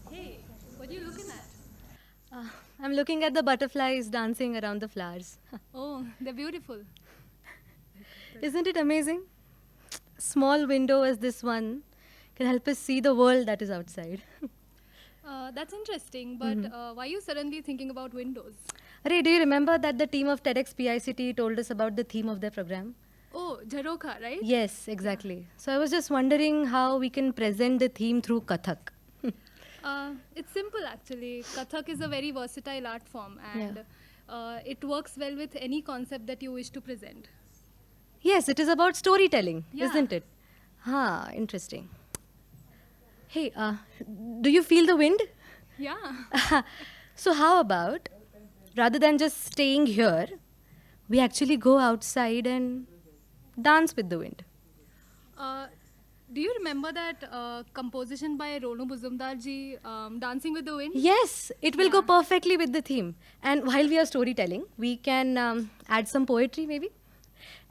Hey, what are you looking at? I'm looking at the butterflies dancing around the flowers. Oh, they're beautiful. Isn't it amazing? Small window as this one can help us see the world that is outside. That's interesting, but why are you suddenly thinking about windows? Arey, do you remember that the team of TEDx PICT told us about the theme of their program? Oh, Jharokha, right? Yes, exactly. So I was just wondering how we can present the theme through Kathak. It's simple actually. Kathak is a very versatile art form and it works well with any concept that you wish to present. Yes, it is about storytelling, Yeah. isn't it? Interesting. Hey, do you feel the wind? Yeah. So how about, rather than just staying here, we actually go outside and dance with the wind? Do you remember that composition by Ronu Buzumdar ji, Dancing with the Wind? Yes, it will go Yeah. perfectly with the theme. And while we are storytelling, we can add some poetry maybe.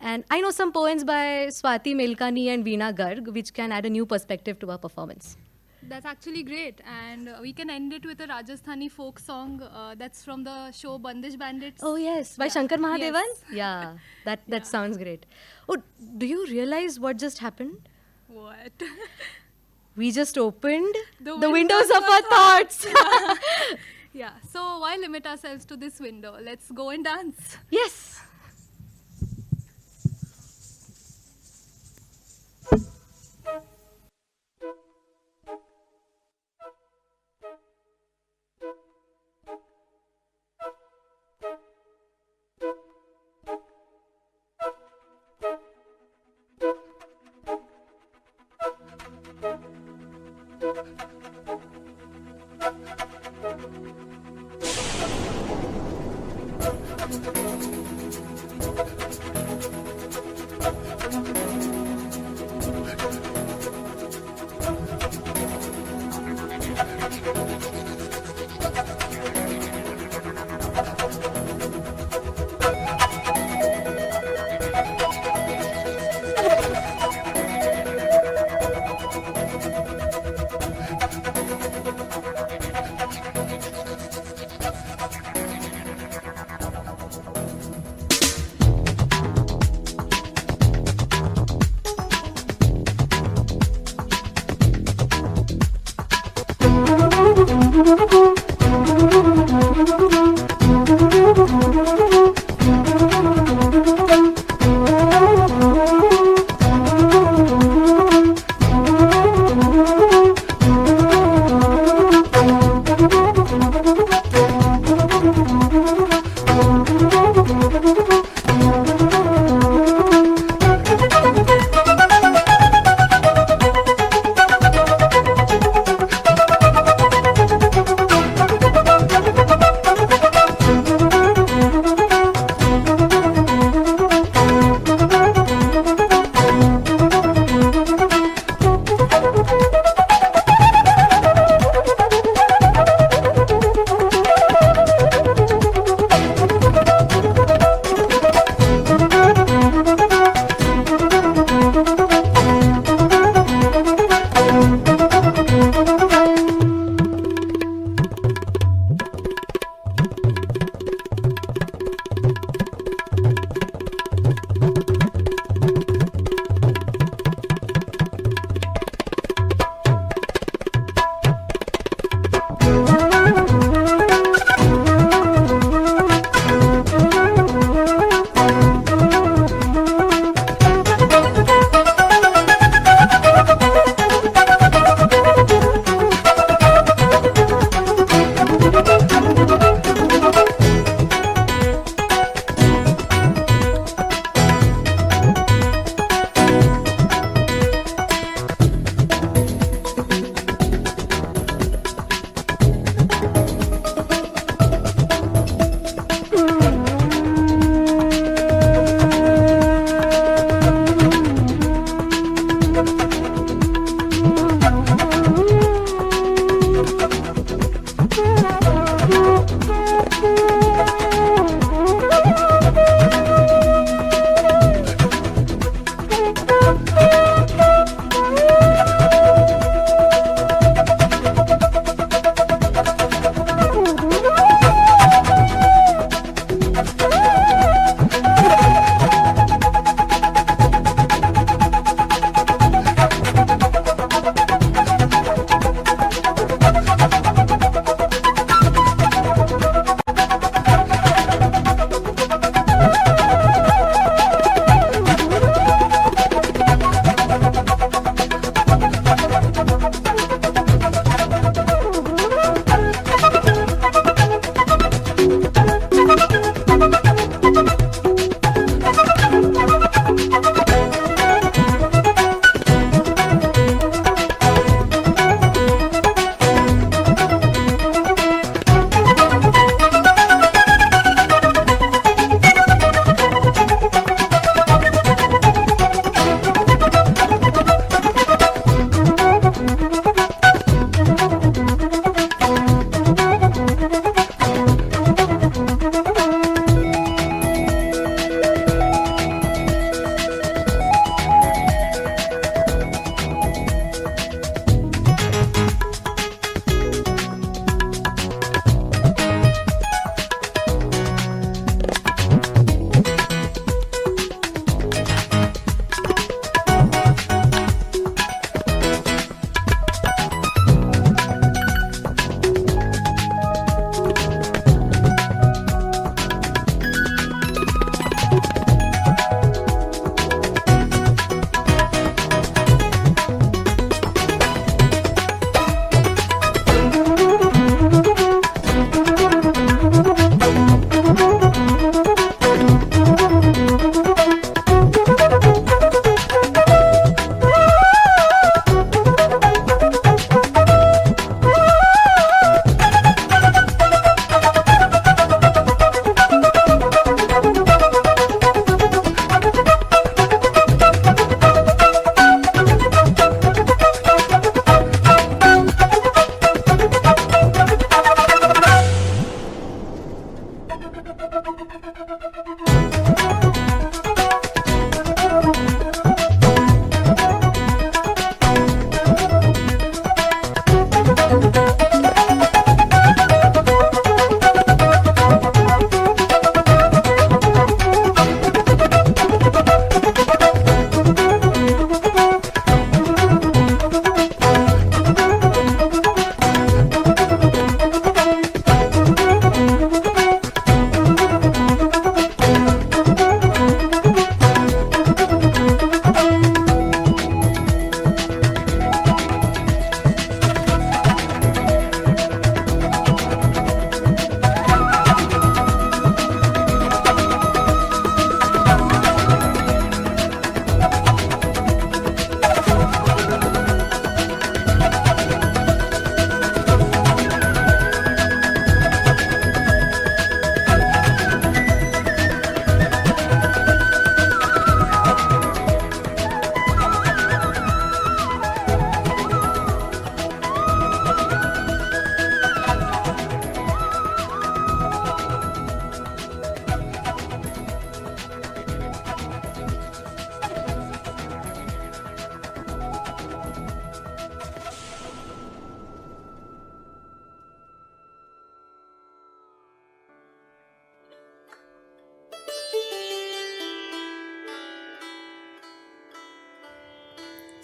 And I know some poems by Swati Melkani and Veena Garg, which can add a new perspective to our performance. That's actually great. And we can end it with a Rajasthani folk song that's from the show Bandish Bandits. Oh yes, by Yeah. Shankar Mahadevan? Yes. Yeah, that Yeah. sounds great. Oh, do you realize what just happened? What? We just opened The the windows windows of of our our thoughts. Yeah. So why limit ourselves to this window? Let's go and dance. Yes.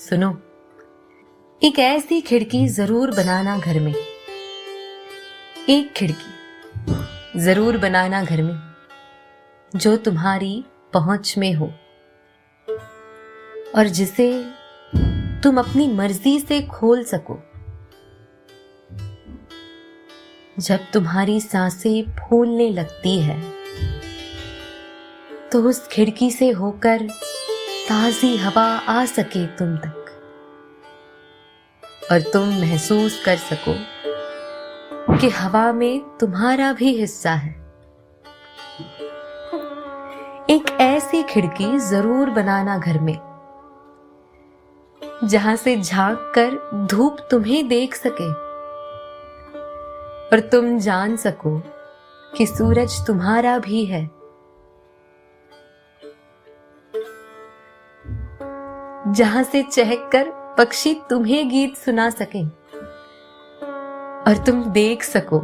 सुनो, एक ऐसी खिड़की जरूर बनाना घर में, एक खिड़की जरूर बनाना घर में जो तुम्हारी पहुंच में हो और जिसे तुम अपनी मर्जी से खोल सको। जब तुम्हारी सांसें फूलने लगती है तो उस खिड़की से होकर ताजी हवा आ सके तुम तक और तुम महसूस कर सको कि हवा में तुम्हारा भी हिस्सा है। एक ऐसी खिड़की जरूर बनाना घर में जहां से झांक कर धूप तुम्हें देख सके और तुम जान सको कि सूरज तुम्हारा भी है। जहां से चहक कर पक्षी तुम्हें गीत सुना सके और तुम देख सको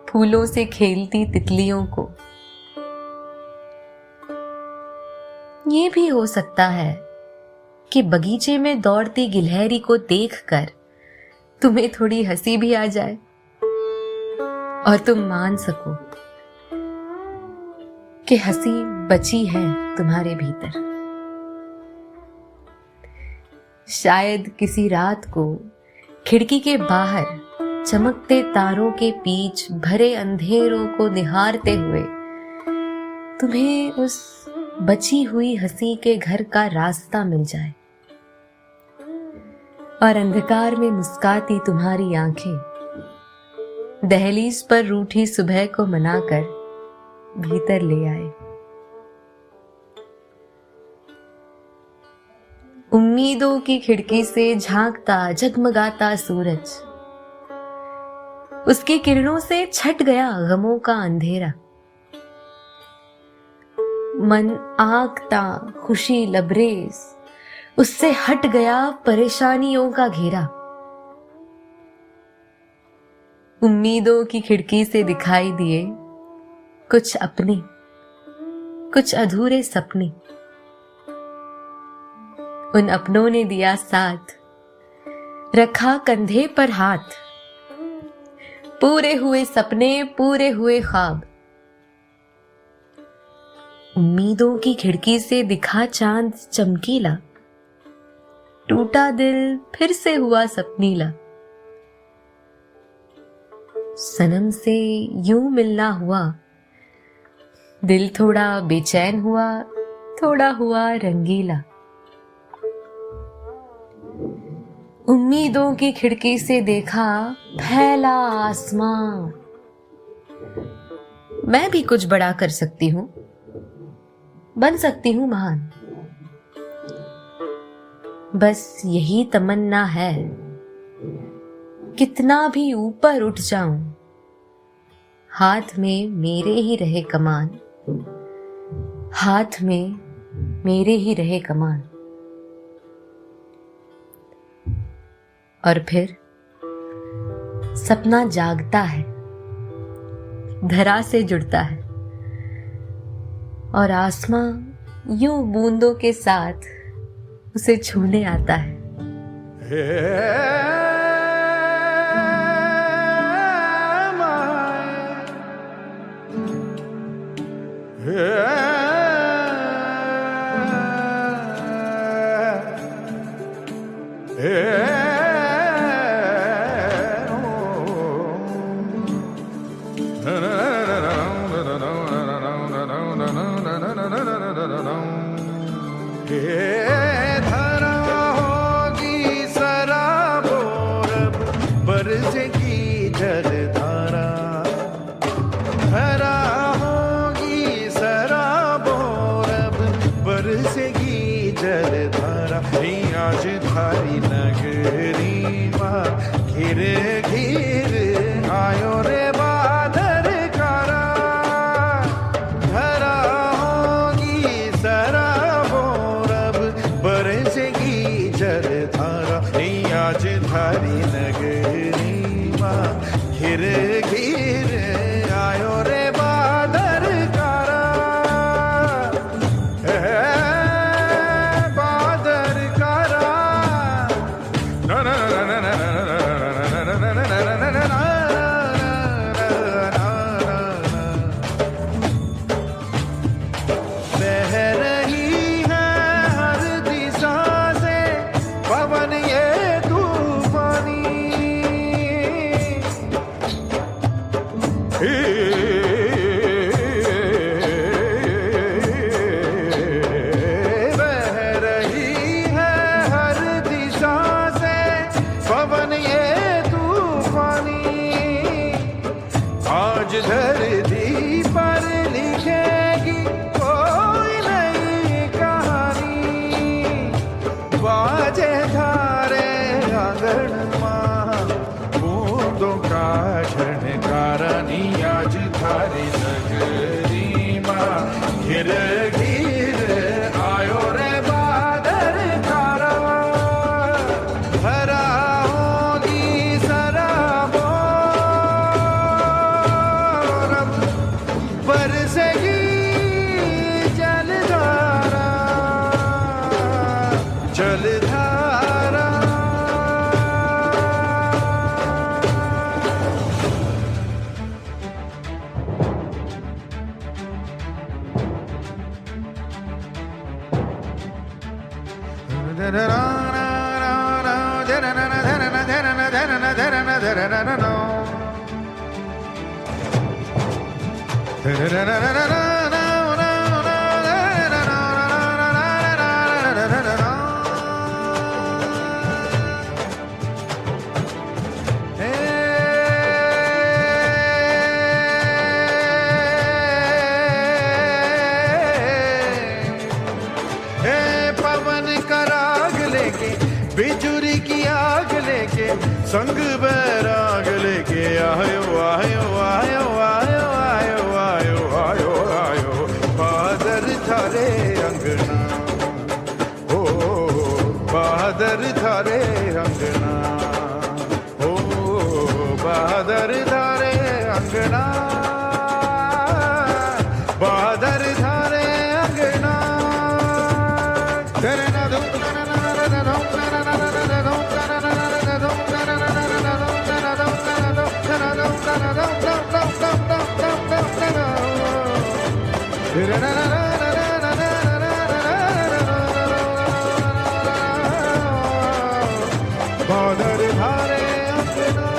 फूलों से खेलती तितलियों को। ये भी हो सकता है कि बगीचे में दौड़ती गिलहरी को देखकर तुम्हें थोड़ी हंसी भी आ जाए और तुम मान सको कि हंसी बची है तुम्हारे भीतर। शायद किसी रात को खिड़की के बाहर चमकते तारों के बीच भरे अंधेरों को निहारते हुए तुम्हें उस बची हुई हंसी के घर का रास्ता मिल जाए और अंधकार में मुस्काती तुम्हारी आंखें दहलीज पर रूठी सुबह को मनाकर भीतर ले आए। उम्मीदों की खिड़की से झांकता जगमगाता सूरज, उसकी किरणों से छट गया गमों का अंधेरा। मन आंकता खुशी लबरेज, उससे हट गया परेशानियों का घेरा। उम्मीदों की खिड़की से दिखाई दिए कुछ अपने, कुछ अधूरे सपने। उन अपनों ने दिया साथ, रखा कंधे पर हाथ। पूरे हुए सपने, पूरे हुए ख्वाब। उम्मीदों की खिड़की से दिखा चांद चमकीला, टूटा दिल फिर से हुआ सपनीला। सनम से यूं मिलना हुआ, दिल थोड़ा बेचैन हुआ, थोड़ा हुआ रंगीला। उम्मीदों की खिड़की से देखा फैला आसमां। मैं भी कुछ बड़ा कर सकती हूं, बन सकती हूं महान। बस यही तमन्ना है, कितना भी ऊपर उठ जाऊं, हाथ में मेरे ही रहे कमान, हाथ में मेरे ही रहे कमान। और फिर सपना जागता है, धरा से जुड़ता है और आसमां यूं बूंदों के साथ उसे छूने आता है। धरा होगी शराबों रब बरसेगी जलधारा। धरा होगी शराबों रब बरसेगी जलधारा। आज थारी नगरी माँ घिर घिर आयो रे बादर कारा। धरा होगी शराबों रब बरसेगी जलधारा। आज थारी नगरी माँ घिर घिर आयो रे बादर कारा। बादर कारा आज धरती पर लिखेगी कोई नई कहानी, बाजे धारे आंगन माँ बूंदों का झनकारानी, आज थारी नगरी माँ घिर घिर आयो रे बादल तारा, भरा होगी सराबों रब, बरसेगी जलधारा, जलधारा। पवन का राग लेके, बिजुरी की आग लेके, संग बैराग लेके आयो आयो आयो आयो आयो आयो आयो आयो, बादल थारे अंगना, ओ बादल थारे अंगना, ओ बादल थारे अंगना, बादल थारे अंगना। बादल धारे अंगना।